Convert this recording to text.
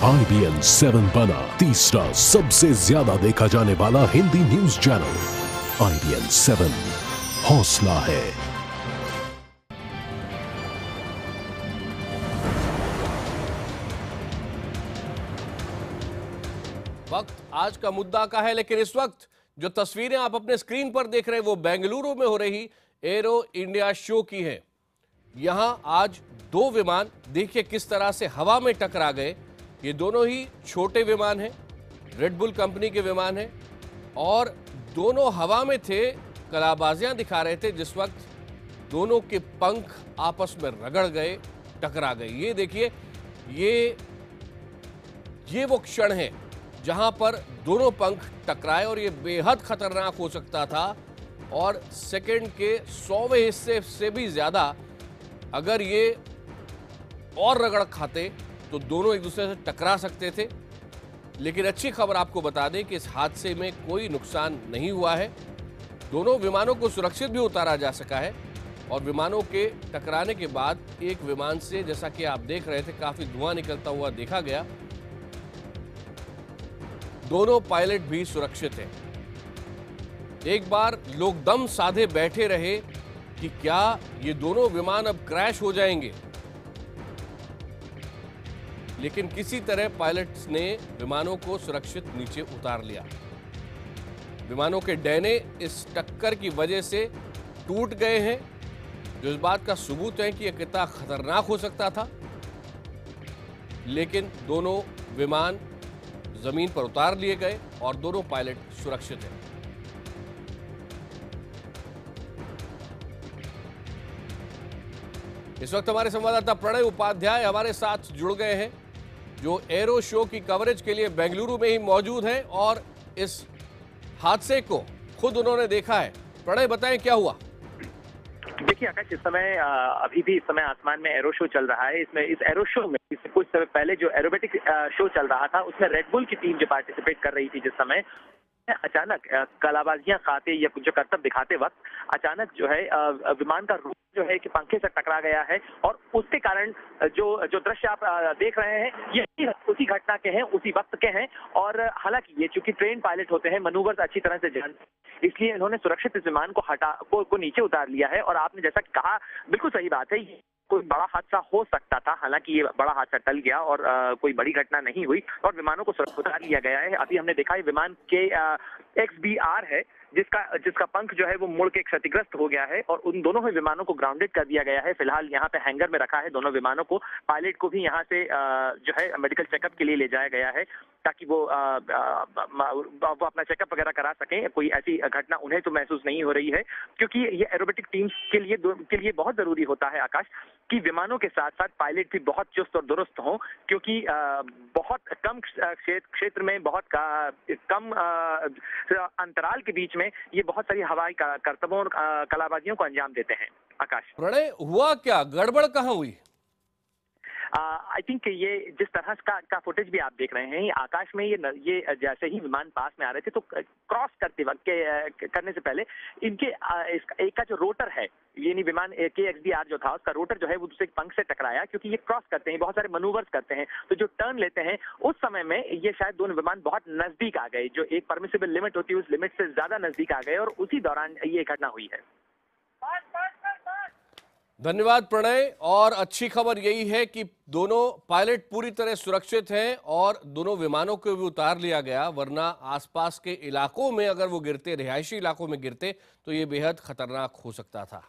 IBN 7 बना तीसरा सबसे ज्यादा देखा जाने वाला हिंदी न्यूज चैनल। IBN 7 हौसला है। वक्त आज का मुद्दा का है, लेकिन इस वक्त जो तस्वीरें आप अपने स्क्रीन पर देख रहे हैं वो बेंगलुरु में हो रही एरो इंडिया शो की हैं। यहां आज दो विमान देखिए किस तरह से हवा में टकरा गए। ये दोनों ही छोटे विमान हैं, रेड बुल कंपनी के विमान हैं और दोनों हवा में थे, कलाबाजियां दिखा रहे थे जिस वक्त दोनों के पंख आपस में रगड़ गए, टकरा गए। ये देखिए, ये वो क्षण है जहां पर दोनों पंख टकराए और ये बेहद खतरनाक हो सकता था और सेकंड के 100वें हिस्से से भी ज्यादा अगर ये और रगड़ खाते तो दोनों एक दूसरे से टकरा सकते थे। लेकिन अच्छी खबर आपको बता दें कि इस हादसे में कोई नुकसान नहीं हुआ है। दोनों विमानों को सुरक्षित भी उतारा जा सका है और विमानों के टकराने के बाद एक विमान से, जैसा कि आप देख रहे थे, काफी धुआं निकलता हुआ देखा गया। दोनों पायलट भी सुरक्षित हैं। एक बार लोग दम साधे बैठे रहे कि क्या ये दोनों विमान अब क्रैश हो जाएंगे, लेकिन किसी तरह पायलट्स ने विमानों को सुरक्षित नीचे उतार लिया। विमानों के डैने इस टक्कर की वजह से टूट गए हैं, जो इस बात का सबूत है कि यह कितना खतरनाक हो सकता था। लेकिन दोनों विमान जमीन पर उतार लिए गए और दोनों पायलट सुरक्षित हैं। इस वक्त हमारे संवाददाता प्रणय उपाध्याय हमारे साथ जुड़ गए हैं, जो एरो शो की कवरेज के लिए बेंगलुरु में ही मौजूद हैं और इस हादसे को खुद उन्होंने देखा है। प्रणय, बताएं क्या हुआ। देखिए आकाश, इस समय अभी भी इस समय आसमान में एरो शो चल रहा है। इस एरो शो में कुछ समय पहले जो एरोबेटिक शो चल रहा था उसमें रेड बुल की टीम जो पार्टिसिपेट कर रही थी, जिस समय अचानक कलाबाजियां खाते या जो करतब दिखाते वक्त अचानक जो है विमान का रूप जो है कि पंखे से टकरा गया है और उसके कारण जो दृश्य आप देख रहे हैं ये उसी घटना के हैं, उसी वक्त के हैं। और हालांकि ये चूंकि ट्रेन पायलट होते हैं, मनूवर्स अच्छी तरह से जानते हैं, इसलिए इन्होंने सुरक्षित इस विमान को नीचे उतार लिया है। और आपने जैसा कहा, बिल्कुल सही बात है, कोई बड़ा हादसा हो सकता था। हालांकि ये बड़ा हादसा टल गया और कोई बड़ी घटना नहीं हुई और विमानों को सुरक्षित उतार लिया गया है। अभी हमने देखा है विमान के XBR है जिसका पंख जो है वो मुड़ के क्षतिग्रस्त हो गया है और उन दोनों ही विमानों को ग्राउंडेड कर दिया गया है। फिलहाल यहाँ पे हैंगर में रखा है दोनों विमानों को। पायलट को भी यहाँ से जो है मेडिकल चेकअप के लिए ले जाया गया है ताकि वो अपना चेकअप वगैरह करा सकें। कोई ऐसी घटना उन्हें तो महसूस नहीं हो रही है, क्योंकि ये एरोबेटिक टीम्स के लिए बहुत जरूरी होता है आकाश कि विमानों के साथ साथ पायलट भी बहुत चुस्त और दुरुस्त हों, क्योंकि बहुत कम क्षेत्र में, बहुत कम अंतराल के बीच में ये बहुत सारी हवाई करतबों और कलाबाजियों को अंजाम देते हैं। आकाश, प्रणय, हुआ क्या, गड़बड़ कहां हुई? आई थिंक ये जिस तरह का फुटेज भी आप देख रहे हैं, आकाश में ये जैसे ही विमान पास में आ रहे थे तो क्रॉस करते वक्त करने से पहले इनके एक का जो रोटर है, यानी विमान के XBR जो था उसका रोटर जो है वो दूसरे पंख से टकराया, क्योंकि ये क्रॉस करते हैं, बहुत सारे मनूवर्स करते हैं, तो जो टर्न लेते हैं उस समय में ये शायद दोनों विमान बहुत नजदीक आ गए। जो एक परमिसिबल लिमिट होती है उस लिमिट से ज्यादा नजदीक आ गए और उसी दौरान ये घटना हुई है। धन्यवाद प्रणय। और अच्छी खबर यही है कि दोनों पायलट पूरी तरह सुरक्षित हैं और दोनों विमानों को भी उतार लिया गया, वरना आसपास के इलाकों में अगर वो गिरते, रिहायशी इलाकों में गिरते, तो ये बेहद खतरनाक हो सकता था।